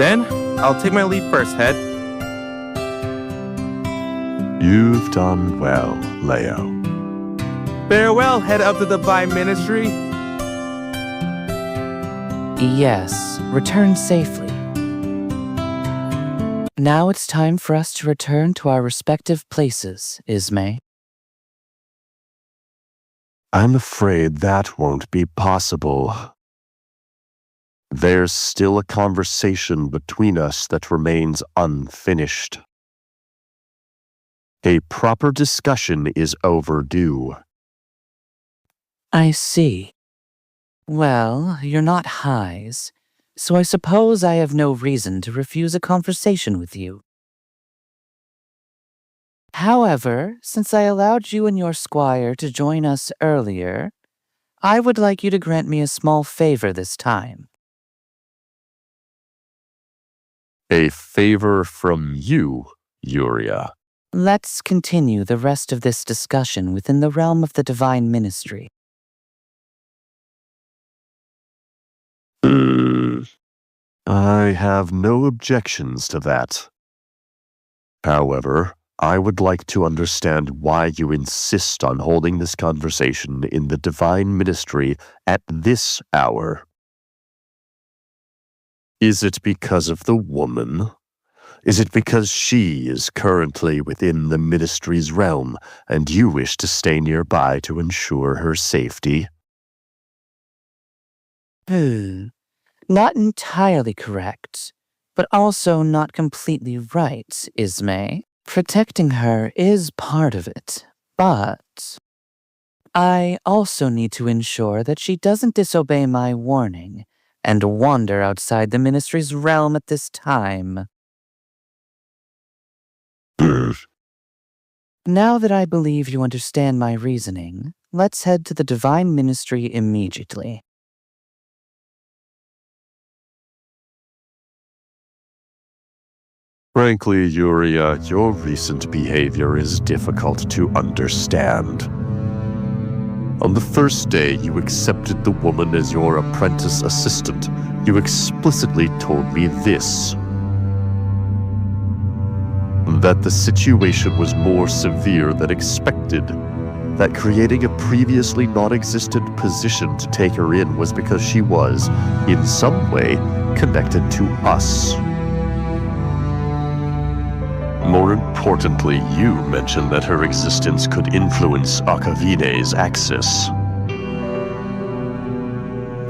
Then, I'll take my leave first, Head. You've done well, Leo. Farewell, Head of the Divine Ministry. Yes, return safely. Now it's time for us to return to our respective places, Ismay. I'm afraid that won't be possible. There's still a conversation between us that remains unfinished. A proper discussion is overdue. I see. Well, you're not highs, so I suppose I have no reason to refuse a conversation with you. However, since I allowed you and your squire to join us earlier, I would like you to grant me a small favor this time. A favor from you, Uria. Let's continue the rest of this discussion within the realm of the Divine Ministry. I have no objections to that. However, I would like to understand why you insist on holding this conversation in the Divine Ministry at this hour. Is it because of the woman? Is it because she is currently within the Ministry's realm and you wish to stay nearby to ensure her safety? Not entirely correct, but also not completely right, Ismay. Protecting her is part of it, but I also need to ensure that she doesn't disobey my warning and wander outside the Ministry's realm at this time. Now that I believe you understand my reasoning, let's head to the Divine Ministry immediately. Frankly, Uria, your recent behavior is difficult to understand. On the first day you accepted the woman as your apprentice assistant, you explicitly told me this: that the situation was more severe than expected, that creating a previously non-existent position to take her in was because she was, in some way, connected to us. More importantly, you mentioned that her existence could influence Akavine's axis.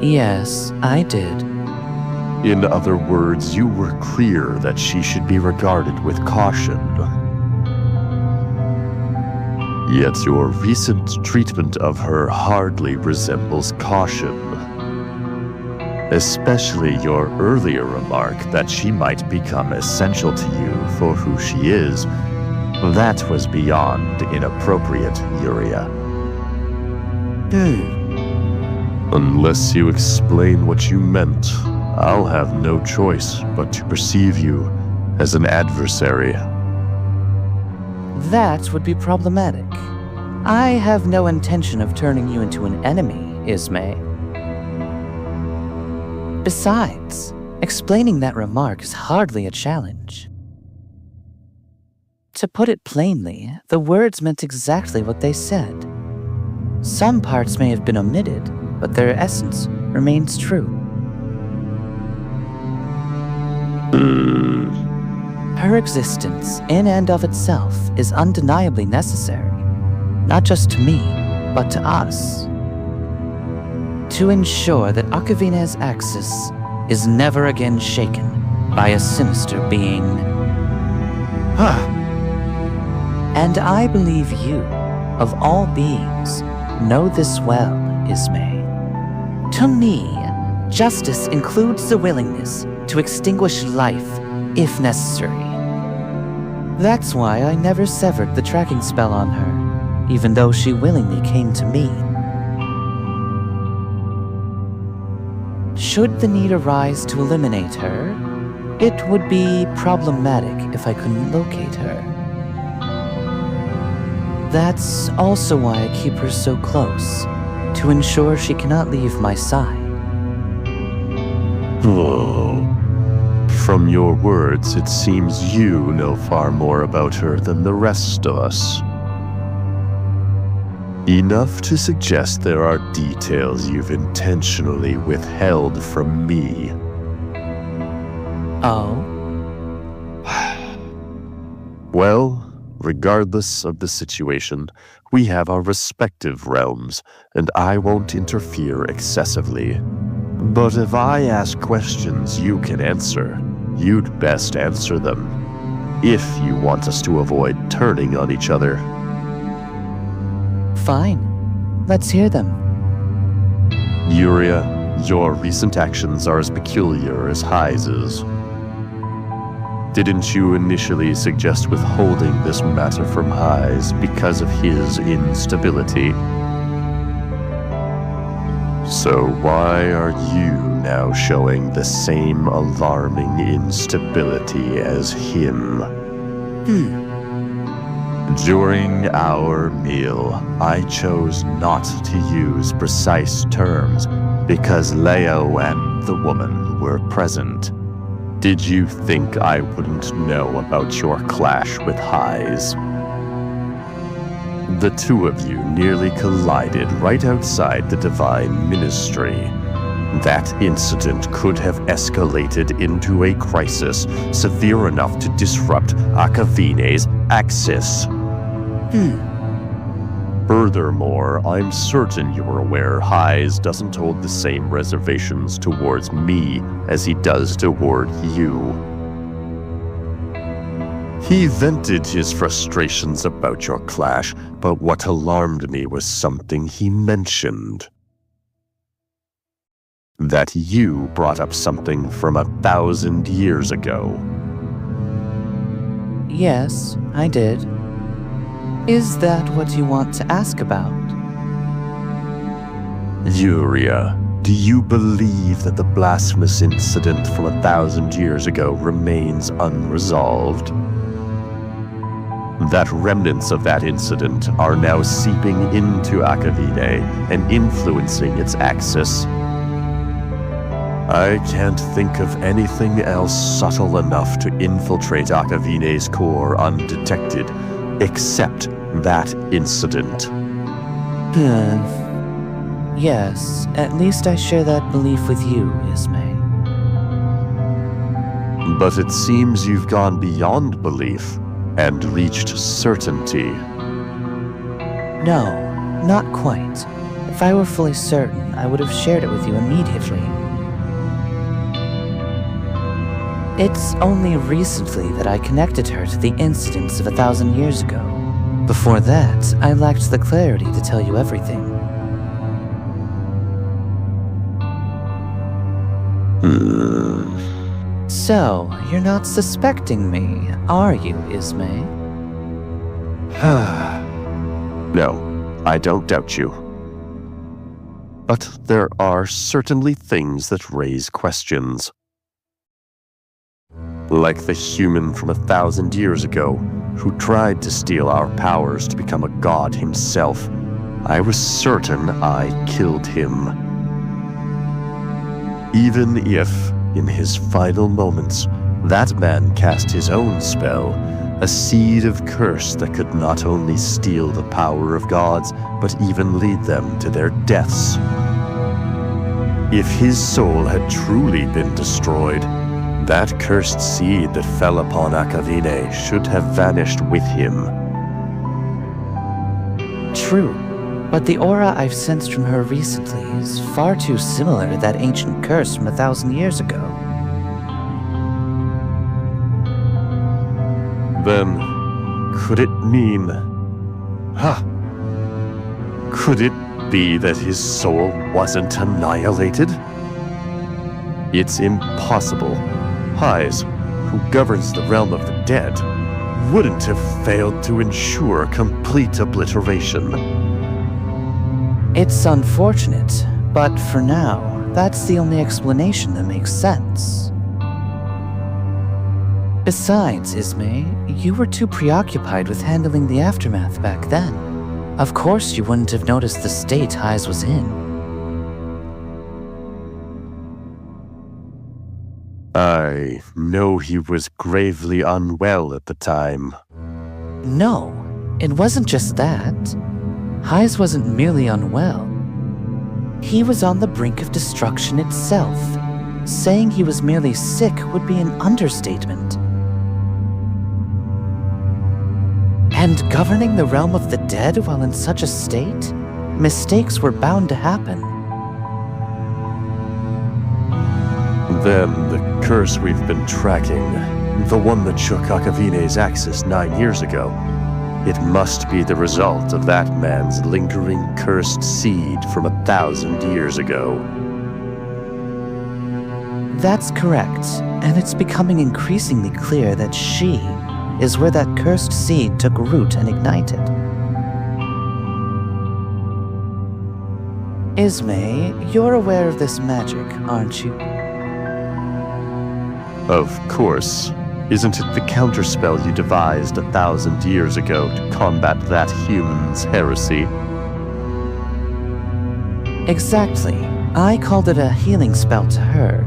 Yes, I did. In other words, you were clear that she should be regarded with caution. Yet your recent treatment of her hardly resembles caution. Especially your earlier remark that she might become essential to you for who she is. That was beyond inappropriate, Uria. Unless you explain what you meant, I'll have no choice but to perceive you as an adversary. That would be problematic. I have no intention of turning you into an enemy, Ismay. Besides, explaining that remark is hardly a challenge. To put it plainly, the words meant exactly what they said. Some parts may have been omitted, but their essence remains true. Her existence, in and of itself, is undeniably necessary, not just to me, but to us. To ensure that Akavine's axis is never again shaken by a sinister being. And I believe you, of all beings, know this well, Ismay. To me, justice includes the willingness to extinguish life, if necessary. That's why I never severed the tracking spell on her, even though she willingly came to me. Should the need arise to eliminate her, it would be problematic if I couldn't locate her. That's also why I keep her so close, to ensure she cannot leave my side. Oh, From your words, it seems you know far more about her than the rest of us. Enough to suggest there are details you've intentionally withheld from me. Oh? Well, regardless of the situation, we have our respective realms, and I won't interfere excessively. But if I ask questions you can answer, you'd best answer them, if you want us to avoid turning on each other. Fine. Let's hear them. Uria, your recent actions are as peculiar as Heis's. Didn't you initially suggest withholding this matter from Heis because of his instability? So why are you now showing the same alarming instability as him? During our meal, I chose not to use precise terms because Leo and the woman were present. Did you think I wouldn't know about your clash with Heis? The two of you nearly collided right outside the Divine Ministry. That incident could have escalated into a crisis severe enough to disrupt Akavine's access. Furthermore, I'm certain you're aware Heis doesn't hold the same reservations towards me as he does toward you. He vented his frustrations about your clash, but what alarmed me was something he mentioned. That you brought up something from 1,000 years ago. Yes, I did. Is that what you want to ask about? Uria, do you believe that the blasphemous incident from 1,000 years ago remains unresolved? That remnants of that incident are now seeping into Akavine and influencing its axis? I can't think of anything else subtle enough to infiltrate Akavine's core undetected, except that incident. Yes, at least I share that belief with you, Ismay. But it seems you've gone beyond belief and reached certainty. No, not quite. If I were fully certain, I would have shared it with you immediately. It's only recently that I connected her to the incidents of 1,000 years ago. Before that, I lacked the clarity to tell you everything. So, you're not suspecting me, are you, Ismay? No, I don't doubt you. But there are certainly things that raise questions. Like the human from 1,000 years ago, who tried to steal our powers to become a god himself. I was certain I killed him. Even if, in his final moments, that man cast his own spell, a seed of curse that could not only steal the power of gods, but even lead them to their deaths. If his soul had truly been destroyed, that cursed seed that fell upon Akavine should have vanished with him. True, but the aura I've sensed from her recently is far too similar to that ancient curse from 1,000 years ago. Then, could it mean... Could it be that his soul wasn't annihilated? It's impossible. Heis, who governs the realm of the dead, wouldn't have failed to ensure complete obliteration. It's unfortunate, but for now, that's the only explanation that makes sense. Besides, Ismay, you were too preoccupied with handling the aftermath back then. Of course you wouldn't have noticed the state Heis was in. I know he was gravely unwell at the time. No, it wasn't just that. Hyes wasn't merely unwell. He was on the brink of destruction itself. Saying he was merely sick would be an understatement. And governing the realm of the dead while in such a state? Mistakes were bound to happen. Then the curse we've been tracking, the one that shook Akavine's axis 9 years ago, it must be the result of that man's lingering cursed seed from 1,000 years ago. That's correct, and it's becoming increasingly clear that she is where that cursed seed took root and ignited. Ismay, you're aware of this magic, aren't you? Of course. Isn't it the counterspell you devised 1,000 years ago to combat that human's heresy? Exactly. I called it a healing spell to her.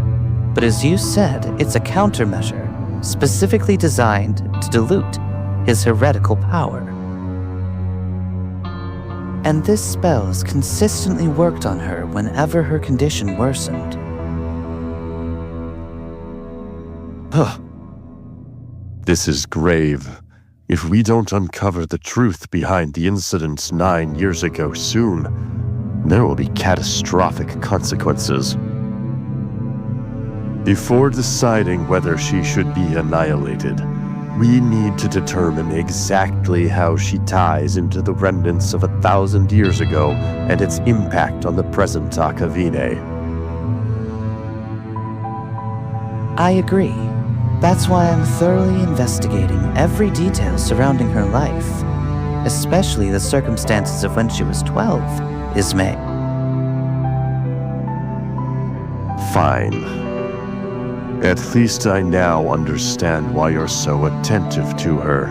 But as you said, it's a countermeasure, specifically designed to dilute his heretical power. And this spell has consistently worked on her whenever her condition worsened. This is grave. If we don't uncover the truth behind the incidents 9 years ago soon, there will be catastrophic consequences. Before deciding whether she should be annihilated, we need to determine exactly how she ties into the remnants of 1,000 years ago and its impact on the present Akavine. I agree. That's why I'm thoroughly investigating every detail surrounding her life, especially the circumstances of when she was 12, Ismay. Fine. At least I now understand why you're so attentive to her.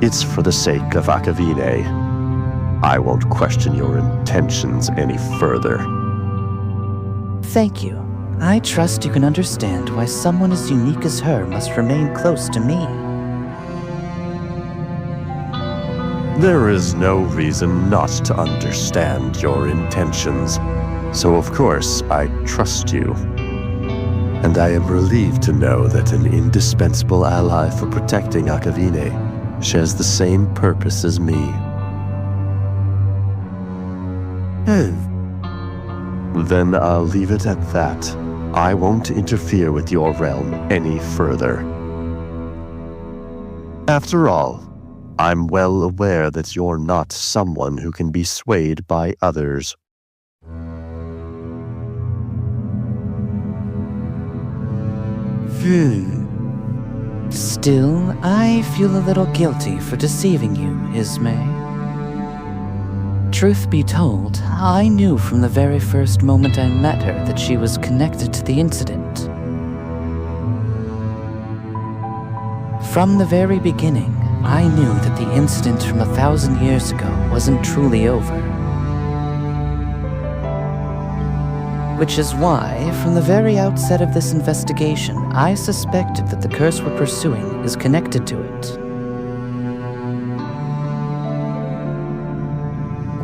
It's for the sake of Akavine. I won't question your intentions any further. Thank you. I trust you can understand why someone as unique as her must remain close to me. There is no reason not to understand your intentions, so of course I trust you. And I am relieved to know that an indispensable ally for protecting Akavine shares the same purpose as me. Then I'll leave it at that. I won't interfere with your realm any further. After all, I'm well aware that you're not someone who can be swayed by others. Still, I feel a little guilty for deceiving you, Ismay. Truth be told, I knew from the very first moment I met her that she was connected to the incident. From the very beginning, I knew that the incident from 1,000 years ago wasn't truly over. Which is why, from the very outset of this investigation, I suspected that the curse we're pursuing is connected to it.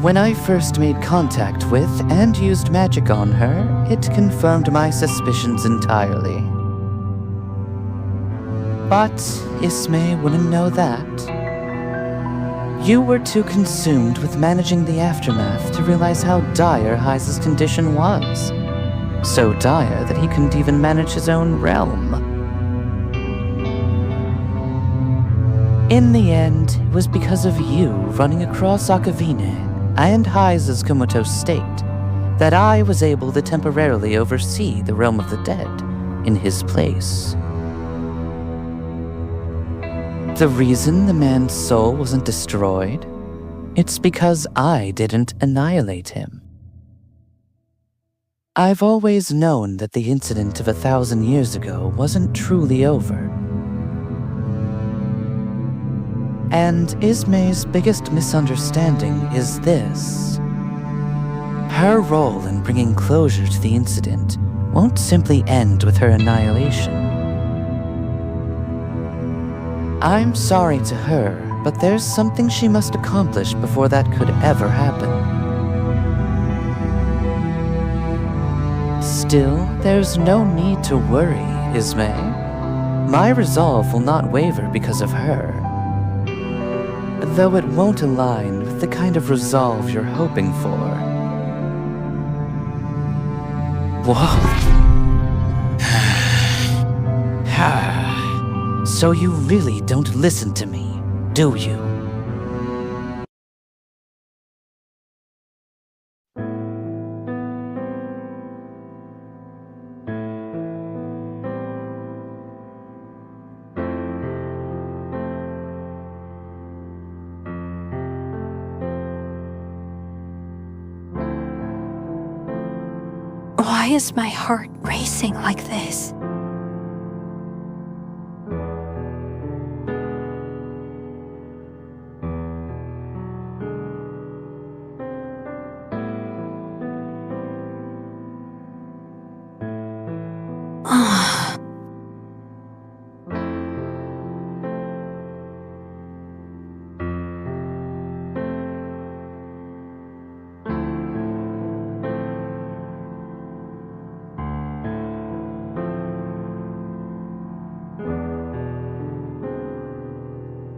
When I first made contact with and used magic on her, it confirmed my suspicions entirely. But Ismay wouldn't know that. You were too consumed with managing the aftermath to realize how dire Hyes' condition was. So dire that he couldn't even manage his own realm. In the end, it was because of you running across Akavine and Hyes' comatose state that I was able to temporarily oversee the realm of the dead in his place. The reason the man's soul wasn't destroyed? It's because I didn't annihilate him. I've always known that the incident of 1,000 years ago wasn't truly over. And Ismay's biggest misunderstanding is this. Her role in bringing closure to the incident won't simply end with her annihilation. I'm sorry to her, but there's something she must accomplish before that could ever happen. Still, there's no need to worry, Ismay. My resolve will not waver because of her. Though it won't align with the kind of resolve you're hoping for. Whoa. So you really don't listen to me, do you? Why is my heart racing like this?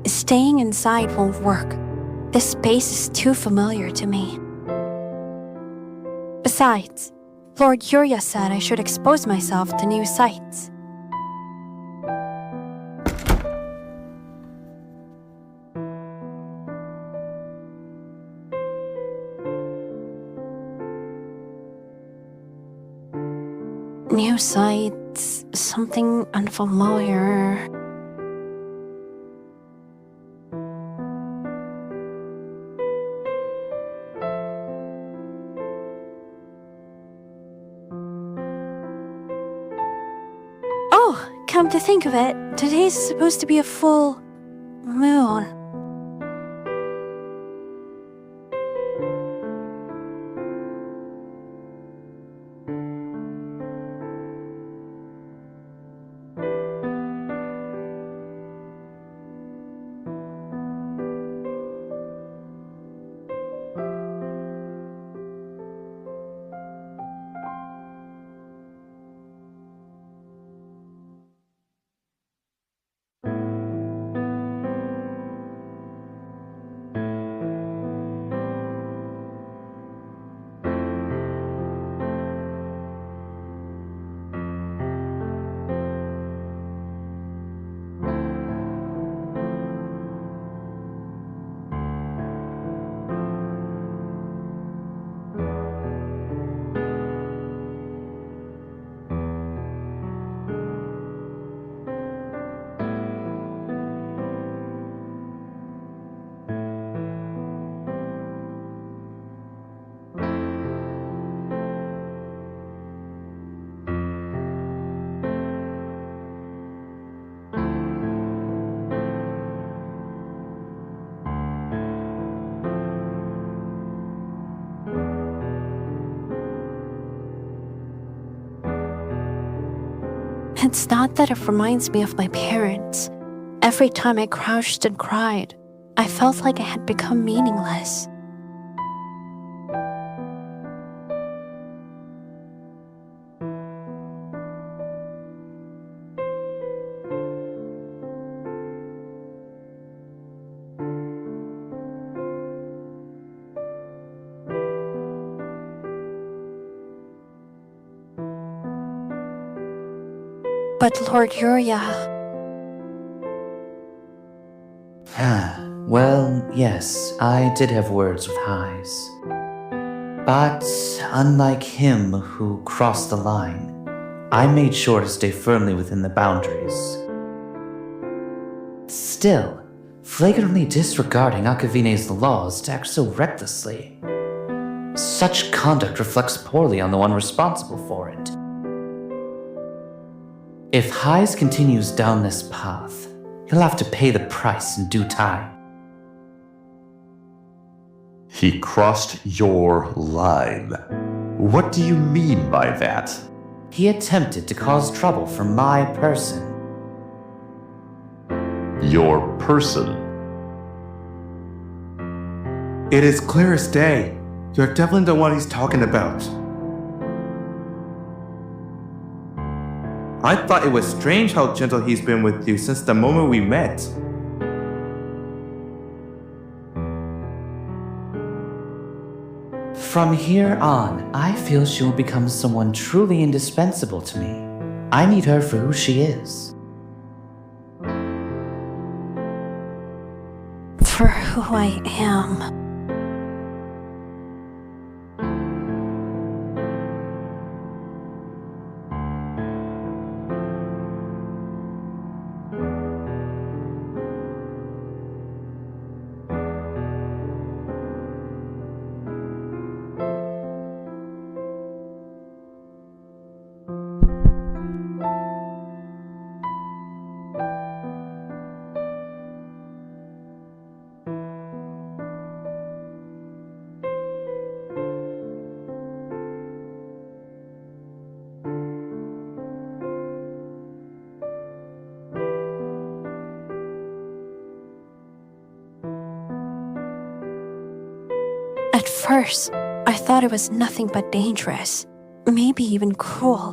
Staying inside won't work. This space is too familiar to me. Besides, Lord Uria said I should expose myself to new sights. New sights, something unfamiliar. Come to think of it, today's supposed to be a full moon. It's not that it reminds me of my parents. Every time I crouched and cried, I felt like I had become meaningless. But Lord Uria... Well, yes, I did have words with Highs. But unlike him who crossed the line, I made sure to stay firmly within the boundaries. Still, flagrantly disregarding Akavine's laws to act so recklessly. Such conduct reflects poorly on the one responsible for it. If Highs continues down this path, he'll have to pay the price in due time. He crossed your line. What do you mean by that? He attempted to cause trouble for my person. Your person? It is clear as day. You're definitely the one he's talking about. I thought it was strange how gentle he's been with you since the moment we met. From here on, I feel she will become someone truly indispensable to me. I need her for who she is. For who I am. At first, I thought it was nothing but dangerous, maybe even cruel.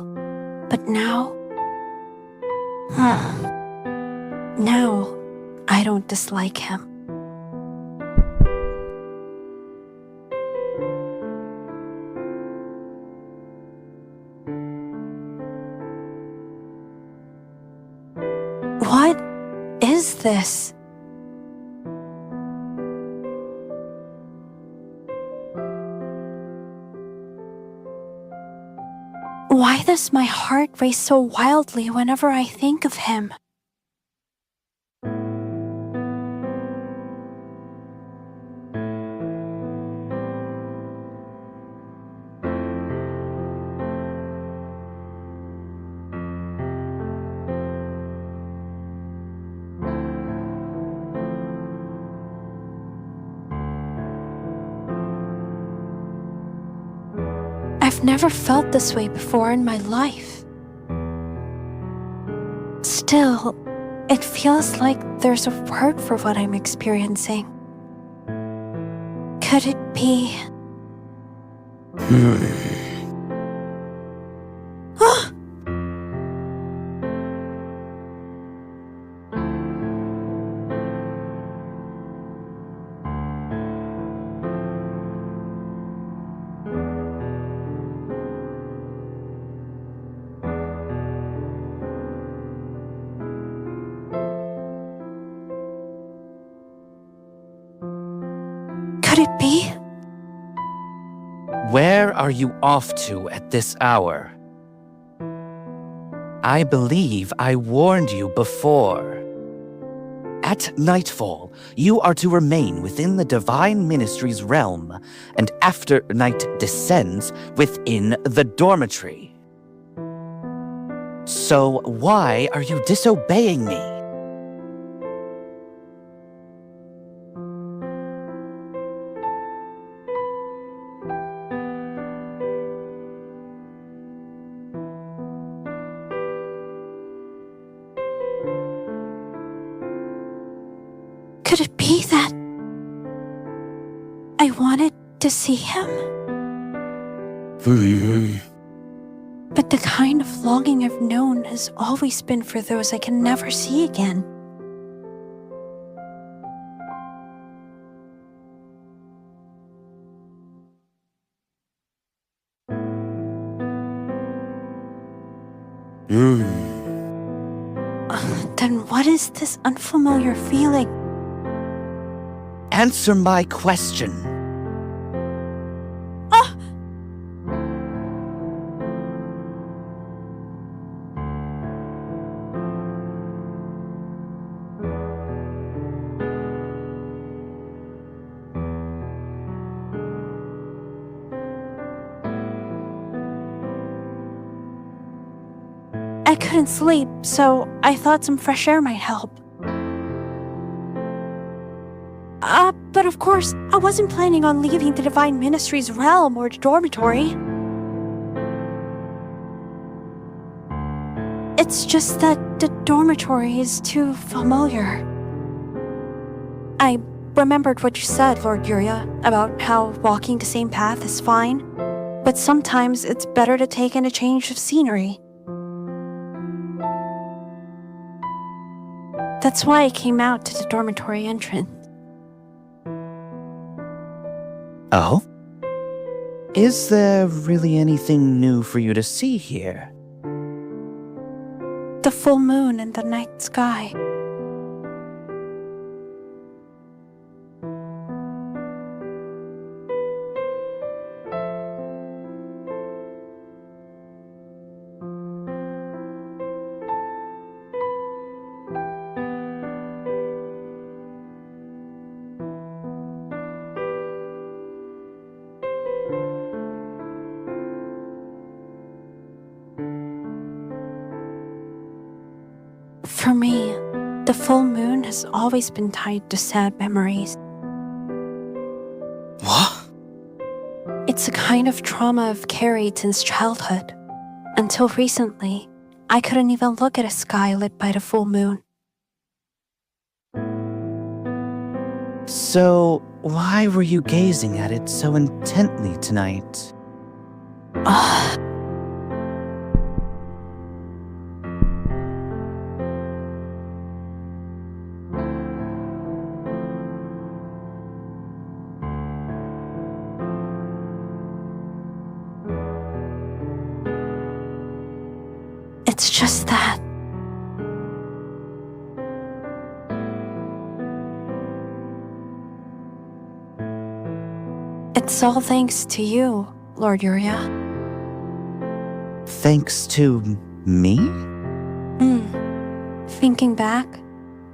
But now... now, I don't dislike him. What is this? Why does my heart race so wildly whenever I think of him? I've never felt this way before in my life. Still, it feels like there's a word for what I'm experiencing. Could it be... Could it be? Where are you off to at this hour? I believe I warned you before. At nightfall, you are to remain within the Divine Ministry's realm, and after night descends, within the dormitory. So why are you disobeying me? Could it be that I wanted to see him? But the kind of longing I've known has always been for those I can never see again. Then what is this unfamiliar feeling? Answer my question. I couldn't sleep, so I thought some fresh air might help. But of course, I wasn't planning on leaving the Divine Ministry's realm or dormitory. It's just that the dormitory is too familiar. I remembered what you said, Lord Uria, about how walking the same path is fine, but sometimes it's better to take in a change of scenery. That's why I came out to the dormitory entrance. Oh? Is there really anything new for you to see here? The full moon and the night sky. For me, the full moon has always been tied to sad memories. What? It's a kind of trauma I've carried since childhood. Until recently, I couldn't even look at a sky lit by the full moon. So, why were you gazing at it so intently tonight? Ugh. It's just that. It's all thanks to you, Lord Uria. Thanks to me? Thinking back,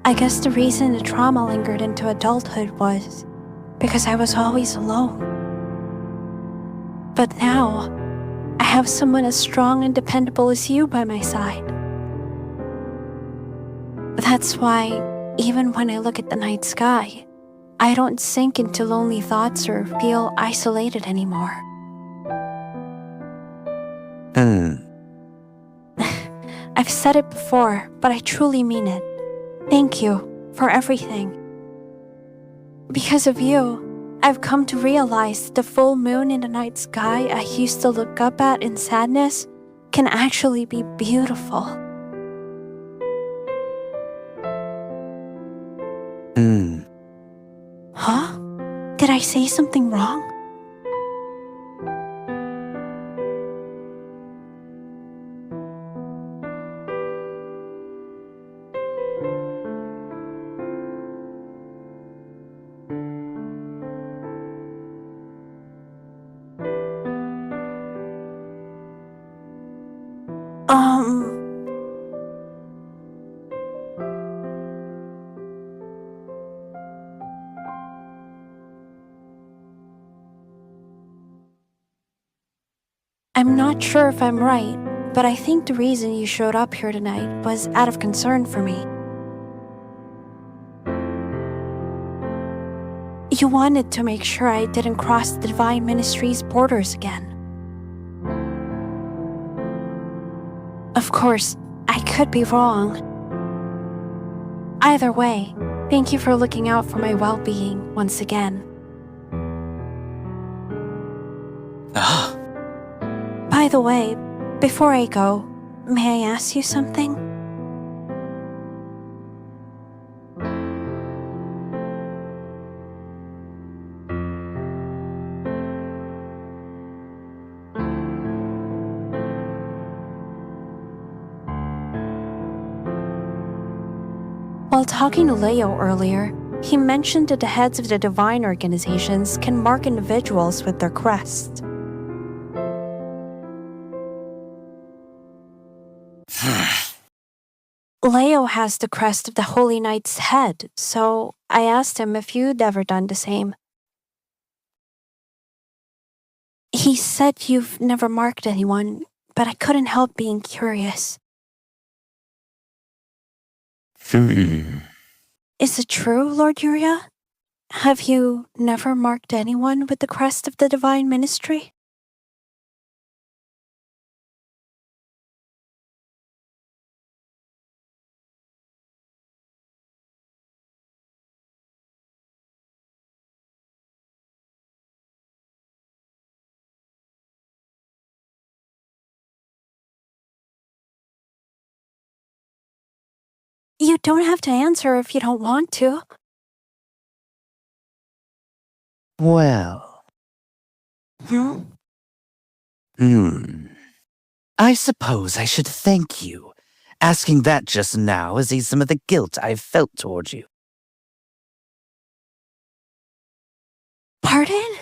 I guess the reason the trauma lingered into adulthood was because I was always alone. But now, I have someone as strong and dependable as you by my side. That's why, even when I look at the night sky, I don't sink into lonely thoughts or feel isolated anymore. I've said it before, but I truly mean it. Thank you for everything. Because of you, I've come to realize the full moon in the night sky I used to look up at in sadness can actually be beautiful. Huh? Did I say something wrong? I'm not sure if I'm right, but I think the reason you showed up here tonight was out of concern for me. You wanted to make sure I didn't cross the Divine Ministry's borders again. Of course, I could be wrong. Either way, thank you for looking out for my well-being once again. By the way, before I go, may I ask you something? While talking to Leo earlier, he mentioned that the heads of the divine organizations can mark individuals with their crest. Leo has the crest of the Holy Knight's head, so I asked him if you'd ever done the same. He said you've never marked anyone, but I couldn't help being curious. Is it true, Lord Uria? Have you never marked anyone with the crest of the Divine Ministry? You don't have to answer if you don't want to. Well. I suppose I should thank you. Asking that just now has eased some of the guilt I've felt toward you. Pardon?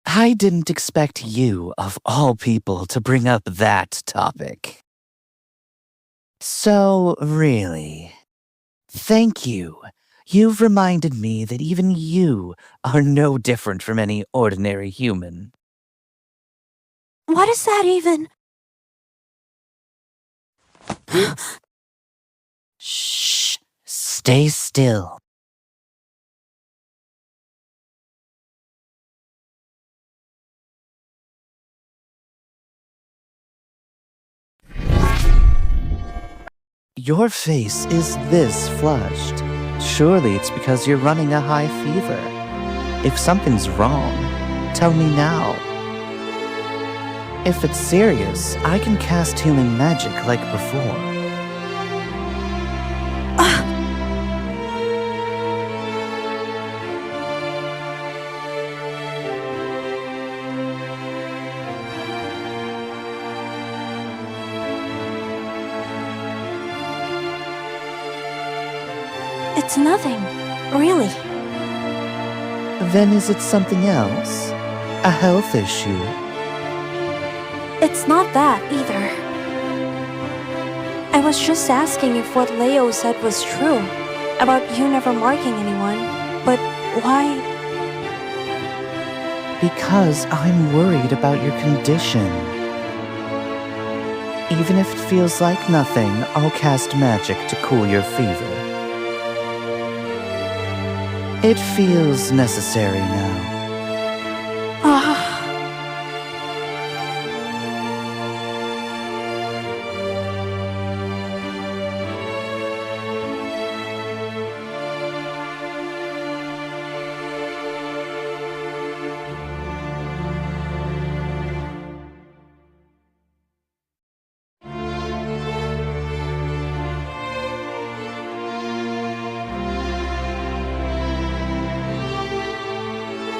I didn't expect you, of all people, to bring up that topic. So, really, thank you. You've reminded me that even you are no different from any ordinary human. What is that even? Shh. Stay still. Your face is this flushed. Surely it's because you're running a high fever. If something's wrong, tell me now. If it's serious, I can cast healing magic like before. It's nothing, really. Then is it something else? A health issue? It's not that either. I was just asking if what Leo said was true about you never marking anyone, but why? Because I'm worried about your condition. Even if it feels like nothing, I'll cast magic to cool your fever. It feels necessary now.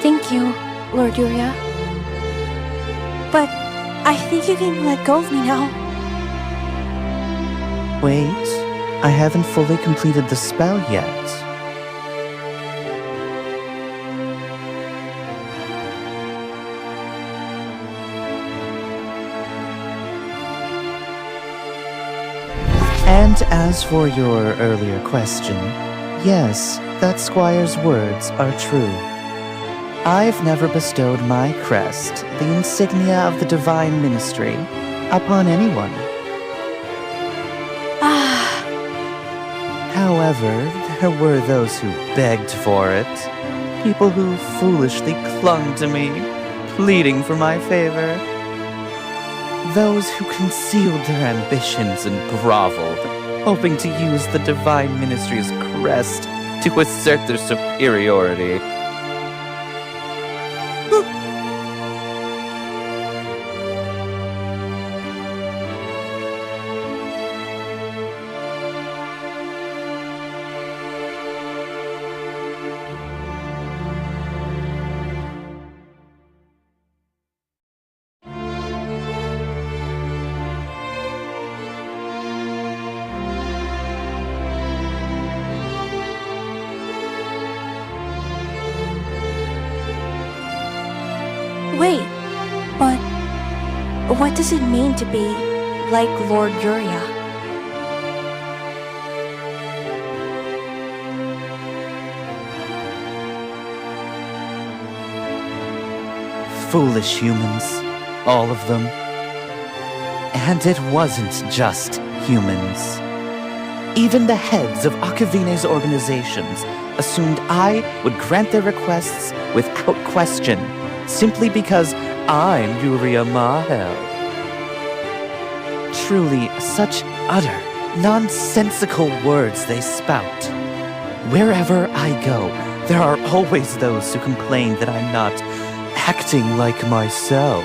Thank you, Lord Uria. But I think you can let go of me now. Wait, I haven't fully completed the spell yet. And as for your earlier question, yes, that squire's words are true. I've never bestowed my crest, the insignia of the divine ministry, upon anyone. However, there were those who begged for it, people who foolishly clung to me, pleading for my favor. Those who concealed their ambitions and groveled, hoping to use the divine ministry's crest to assert their superiority. Wait, but what does it mean to be like Lord Uria? Foolish humans, all of them. And it wasn't just humans. Even the heads of Akavine's organizations assumed I would grant their requests without question, simply because I'm Uria Mahel. Truly, such utter, nonsensical words they spout. Wherever I go, there are always those who complain that I'm not acting like myself.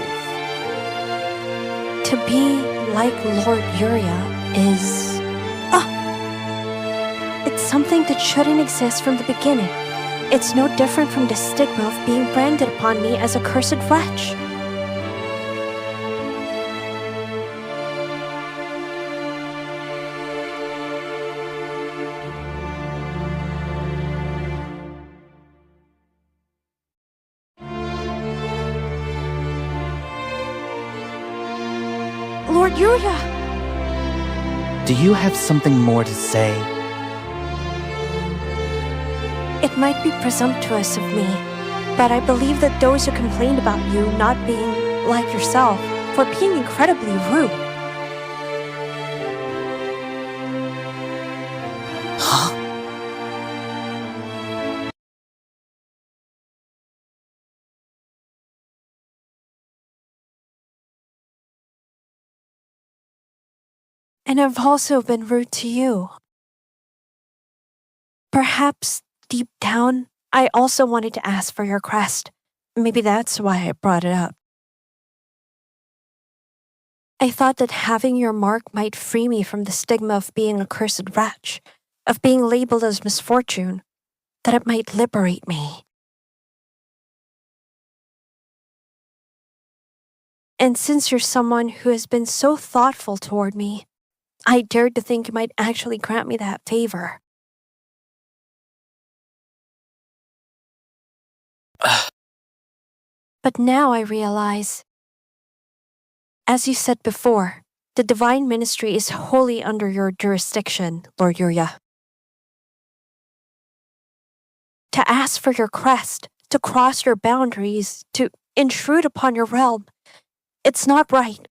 To be like Lord Uria is... something that shouldn't exist from the beginning. It's no different from the stigma of being branded upon me as a cursed wretch. Lord Uria! Do you have something more to say? It might be presumptuous of me, but I believe that those who complained about you not being like yourself, for being incredibly rude. Huh? And I've also been rude to you. Perhaps, deep down, I also wanted to ask for your crest. Maybe that's why I brought it up. I thought that having your mark might free me from the stigma of being a cursed wretch, of being labeled as misfortune, that it might liberate me. And since you're someone who has been so thoughtful toward me, I dared to think you might actually grant me that favor. But now I realize, as you said before, the divine ministry is wholly under your jurisdiction, Lord Uria. To ask for your crest, to cross your boundaries, to intrude upon your realm, it's not right.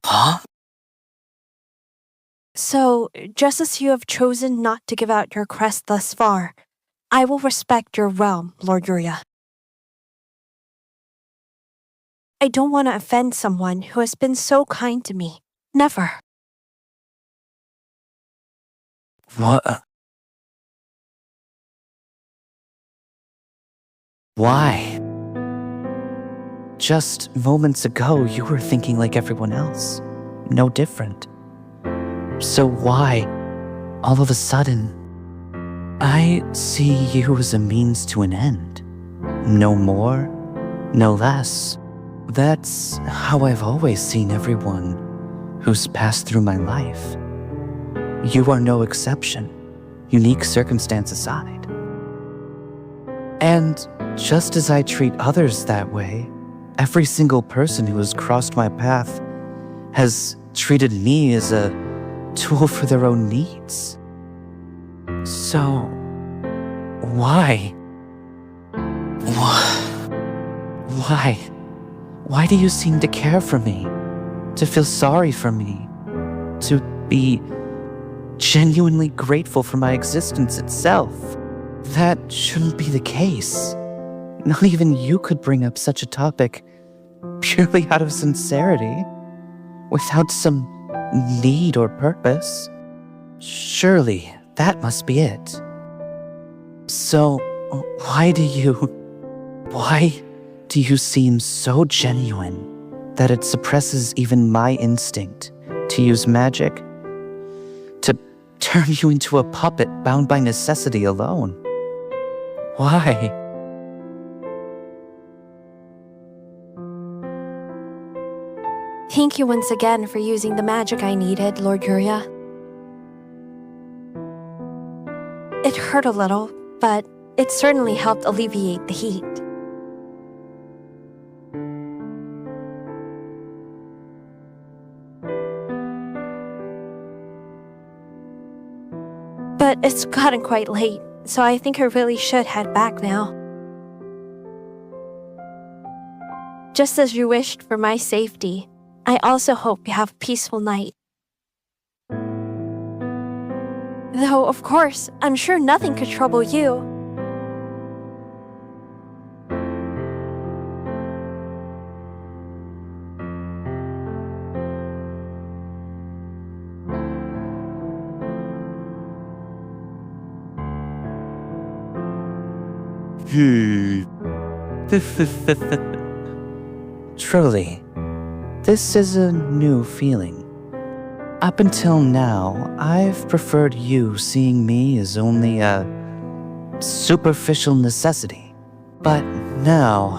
Huh? So, just as you have chosen not to give out your crest thus far, I will respect your realm, Lord Uria. I don't want to offend someone who has been so kind to me. Never. What? Why? Just moments ago, you were thinking like everyone else. No different. So why, all of a sudden, I see you as a means to an end? No more, no less. That's how I've always seen everyone who's passed through my life. You are no exception, unique circumstance aside. And just as I treat others that way, every single person who has crossed my path has treated me as a tool for their own needs. So, why? Why? Why do you seem to care for me? To feel sorry for me? To be genuinely grateful for my existence itself? That shouldn't be the case. Not even you could bring up such a topic purely out of sincerity, without some need or purpose. Surely that must be it. So, why do you seem so genuine that it suppresses even my instinct to use magic? To turn you into a puppet bound by necessity alone? Why? Thank you once again for using the magic I needed, Lord Uria. It hurt a little, but it certainly helped alleviate the heat. But it's gotten quite late, so I think I really should head back now. Just as you wished for my safety, I also hope you have a peaceful night. Though, of course, I'm sure nothing could trouble you. Truly, this is a new feeling. Up until now, I've preferred you seeing me as only a superficial necessity. But now